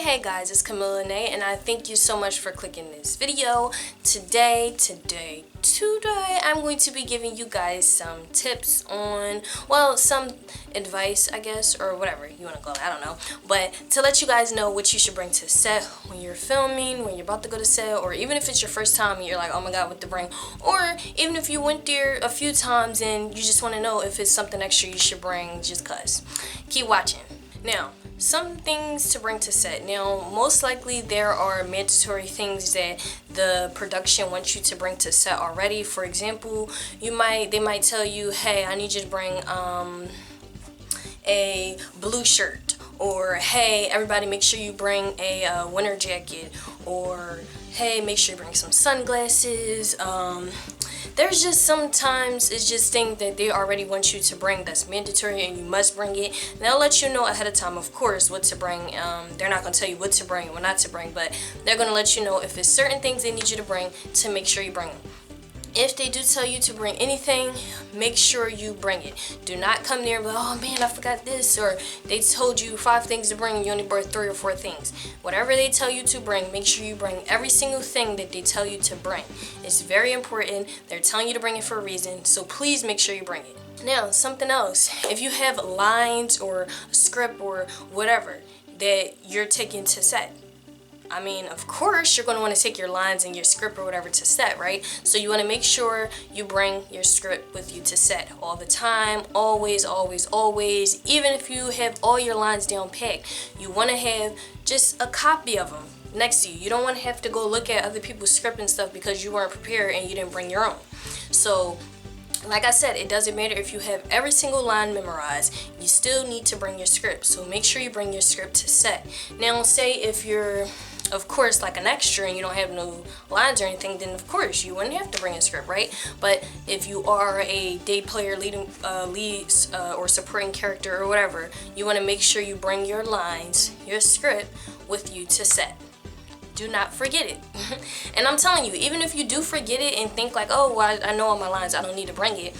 Hey guys, it's Kamilla Lanae, and I thank you so much for clicking this video. Today, I'm going to be giving you guys some tips on, well, some advice, I guess, or whatever you want to call it, I don't know. But to let you guys know what you should bring to set when you're filming, when you're about to go to set, or even if it's your first time and you're like, oh my god, what to bring. Or even if you went there a few times and you just want to know if it's something extra you should bring just cause. Keep watching. Now, some things to bring to set. Now, most likely there are mandatory things that the production wants you to bring to set already. For example, they might tell you, hey, I need you to bring a blue shirt, or hey, everybody make sure you bring a winter jacket, or hey, make sure you bring some sunglasses. There's just sometimes it's just things that they already want you to bring that's mandatory and you must bring it. And they'll let you know ahead of time, of course, what to bring. They're not going to tell you what to bring and what not to bring, but they're going to let you know if it's certain things they need you to bring to make sure you bring them. If they do tell you to bring anything, make sure you bring it. Do not come there and be like, oh man, I forgot this, or they told you 5 things to bring and you only brought 3 or 4 things. Whatever they tell you to bring, make sure you bring every single thing that they tell you to bring. It's very important. They're telling you to bring it for a reason, so please make sure you bring it. Now, something else. If you have lines or a script or whatever that you're taking to set, I mean, of course, you're going to want to take your lines and your script or whatever to set, right? So you want to make sure you bring your script with you to set all the time, always, always, always. Even if you have all your lines down packed, you want to have just a copy of them next to you. You don't want to have to go look at other people's script and stuff because you weren't prepared and you didn't bring your own. So, like I said, it doesn't matter if you have every single line memorized, you still need to bring your script. So make sure you bring your script to set. Now, say if you're, of course, like an extra and you don't have no lines or anything, then of course you wouldn't have to bring a script, right? But if you are a day player, leading or supporting character or whatever, you want to make sure you bring your lines, your script with you to set. Do not forget it. And I'm telling you, even if you do forget it and think like, oh, well, I know all my lines, I don't need to bring it,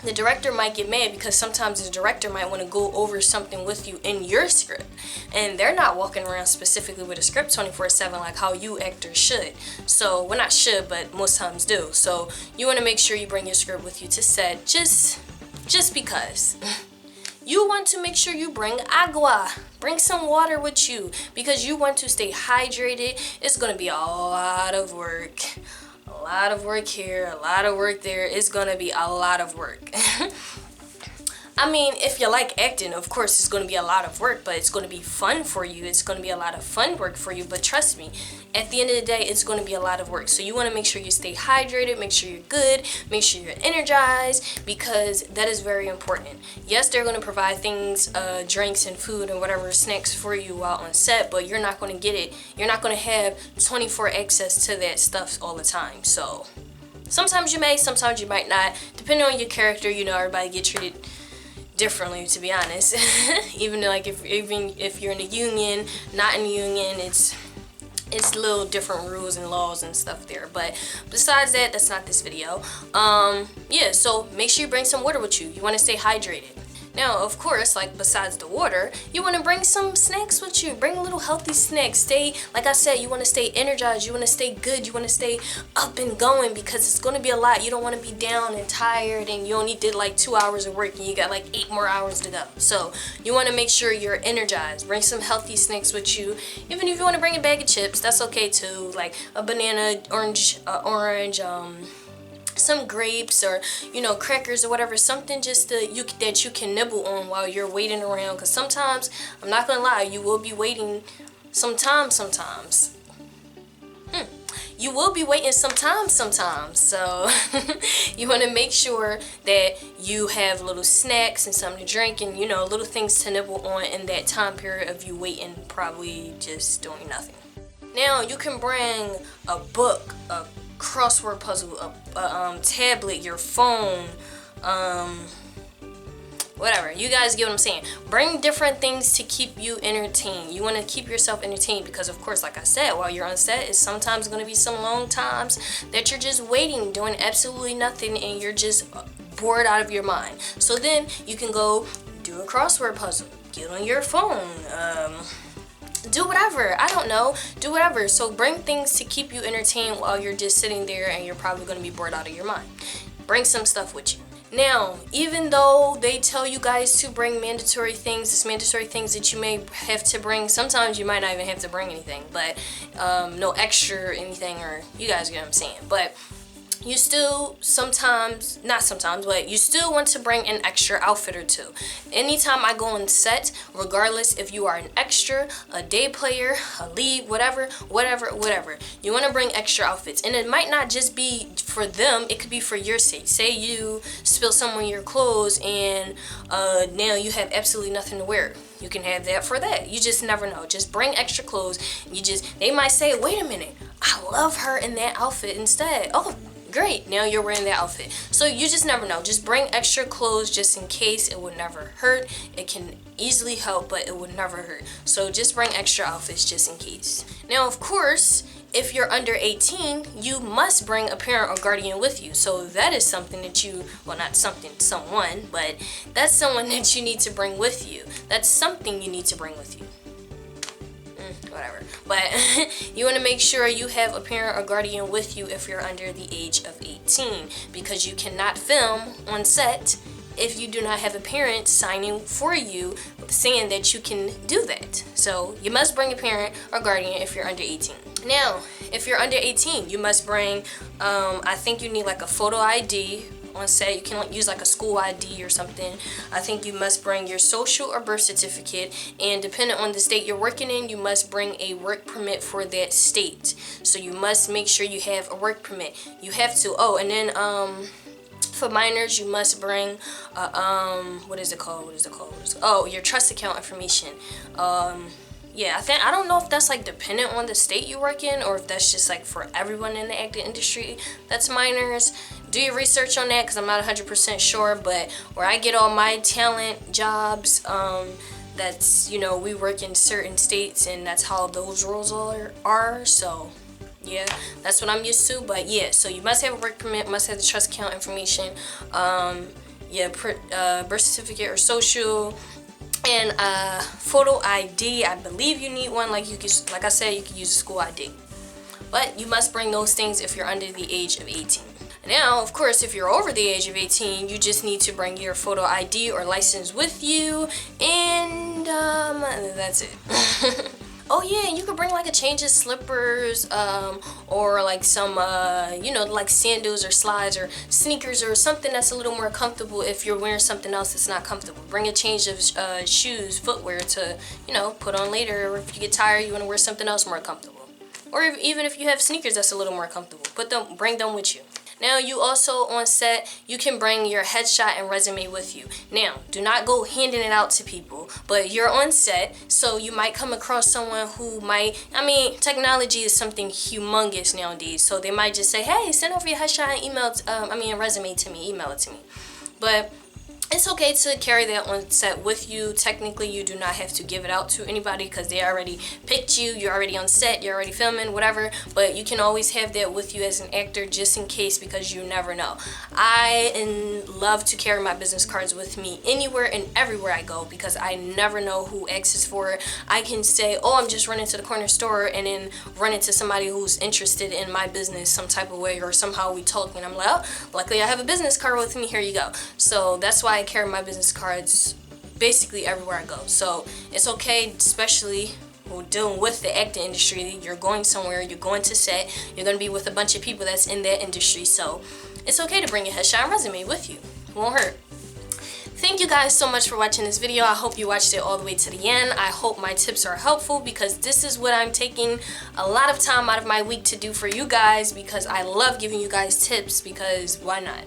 the director might get mad because sometimes the director might want to go over something with you in your script, and they're not walking around specifically with a script 24/7 like how you actors should. So, well, not should, but most times do. So you want to make sure you bring your script with you to set, just because. You want to make sure you bring agua. Bring some water with you because you want to stay hydrated. It's going to be a lot of work. A lot of work here, a lot of work there. It's going to be a lot of work. I mean, if you like acting, of course, it's going to be a lot of work, but it's going to be fun for you. It's going to be a lot of fun work for you, but trust me, at the end of the day, it's going to be a lot of work. So you want to make sure you stay hydrated, make sure you're good, make sure you're energized, because that is very important. Yes, they're going to provide things, drinks and food and whatever snacks for you while on set, but you're not going to get it. You're not going to have 24 access to that stuff all the time. So sometimes you may, sometimes you might not. Depending on your character, you know, everybody get treated differently, to be honest. Even if you're in a union, not in a union, it's little different rules and laws and stuff there. But besides that, that's not this video. Yeah, so make sure you bring some water with you. You want to stay hydrated. Now, of course, like besides the water, you want to bring some snacks with you. Bring a little healthy snacks. Stay, like I said, you want to stay energized. You want to stay good. You want to stay up and going because it's going to be a lot. You don't want to be down and tired and you only did like 2 hours of work and you got like 8 more hours to go. So you want to make sure you're energized. Bring some healthy snacks with you. Even if you want to bring a bag of chips, that's okay too. Like a banana, orange, some grapes, or you know, crackers or whatever, something just that you can nibble on while you're waiting around, because sometimes, I'm not gonna lie, you will be waiting sometimes. You will be waiting sometimes, so you want to make sure that you have little snacks and something to drink and, you know, little things to nibble on in that time period of you waiting, probably just doing nothing. Now, you can bring a book, a crossword puzzle, a tablet, your phone, whatever. You guys get what I'm saying. Bring different things to keep you entertained. You want to keep yourself entertained because, of course, like I said, while you're on set, it's sometimes going to be some long times that you're just waiting, doing absolutely nothing, and you're just bored out of your mind. So then you can go do a crossword puzzle, get on your phone, do whatever, I don't know, do whatever. So bring things to keep you entertained while you're just sitting there and you're probably going to be bored out of your mind. Bring some stuff with you. Now, even though they tell you guys to bring mandatory things, it's mandatory things that you may have to bring, sometimes you might not even have to bring anything, but no extra anything, or you guys get what I'm saying. But you still sometimes, not sometimes, but you still want to bring an extra outfit or two. Anytime I go on set, regardless if you are an extra, a day player, a lead, whatever, you want to bring extra outfits. And it might not just be for them, it could be for your sake. Say you spill some on your clothes and now you have absolutely nothing to wear. You can have that for that. You just never know. Just bring extra clothes. They might say, wait a minute, I love her in that outfit instead. Oh, great, now you're wearing that outfit. So you just never know. Just bring extra clothes just in case. It would never hurt. It can easily help, but it would never hurt. So just bring extra outfits just in case. Now, of course, if you're under 18, you must bring a parent or guardian with you. So that is something that you, well, not something, someone, but that's someone that you need to bring with you. That's something you need to bring with you. Whatever. But you want to make sure you have a parent or guardian with you if you're under the age of 18, because you cannot film on set if you do not have a parent signing for you saying that you can do that. So you must bring a parent or guardian if you're under 18. Now, if you're under 18, you must bring, I think you need like a photo ID on set. You can use like a school ID or something. I think you must bring your social or birth certificate, and depending on the state you're working in, you must bring a work permit for that state. So you must make sure you have a work permit. You have to. Oh, and then for minors, you must bring what is it called? Oh, your trust account information. Yeah, I don't know if that's like dependent on the state you work in, or if that's just like for everyone in the acting industry that's minors. Do your research on that, because I'm not 100% sure. But where I get all my talent jobs, that's, you know, we work in certain states, and that's how those rules are. So yeah, that's what I'm used to. But yeah, so you must have a work permit, must have the trust account information, birth certificate or social, and photo ID. I believe you need one. Like I said, you can use a school ID. But you must bring those things if you're under the age of 18. Now, of course, if you're over the age of 18, you just need to bring your photo ID or license with you, and that's it. Oh yeah, and you could bring like a change of slippers, or like some, you know, like sandals or slides or sneakers or something that's a little more comfortable if you're wearing something else that's not comfortable. Bring a change of shoes, footwear to, you know, put on later, or if you get tired, you want to wear something else more comfortable. Or even if you have sneakers that's a little more comfortable, bring them with you. Now, you also on set, you can bring your headshot and resume with you. Now, do not go handing it out to people, but you're on set, so you might come across someone who might, I mean, technology is something humongous nowadays, so they might just say, hey, send over your headshot and resume to me, email it to me. But it's okay to carry that on set with you. Technically, you do not have to give it out to anybody because they already picked you. You're already on set. You're already filming, whatever. But you can always have that with you as an actor just in case, because you never know. I love to carry my business cards with me anywhere and everywhere I go, because I never know who asks for it. I can say, oh, I'm just running to the corner store, and then run into somebody who's interested in my business some type of way, or somehow we talk, and I'm like, oh, luckily I have a business card with me. Here you go. So that's why I carry my business cards basically everywhere I go. So it's okay, especially when dealing with the acting industry. You're going somewhere, you're going to set, you're going to be with a bunch of people that's in that industry. So it's okay to bring your headshot and resume with you. It won't hurt. Thank you guys so much for watching this video. I hope you watched it all the way to the end. I hope my tips are helpful, because this is what I'm taking a lot of time out of my week to do for you guys, because I love giving you guys tips, because why not?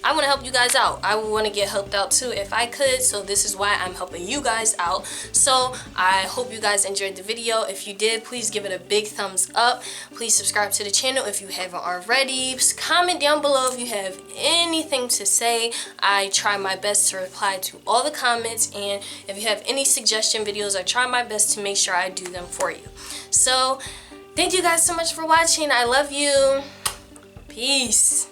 I want to help you guys out. I would want to get helped out too if I could, so this is why I'm helping you guys out. So I hope you guys enjoyed the video. If you did, please give it a big thumbs up. Please subscribe to the channel if you haven't already. Comment down below if you have anything to say. I try my best to reply to all the comments, and if you have any suggestion videos, I try my best to make sure I do them for you. So thank you guys so much for watching. I love you. Peace.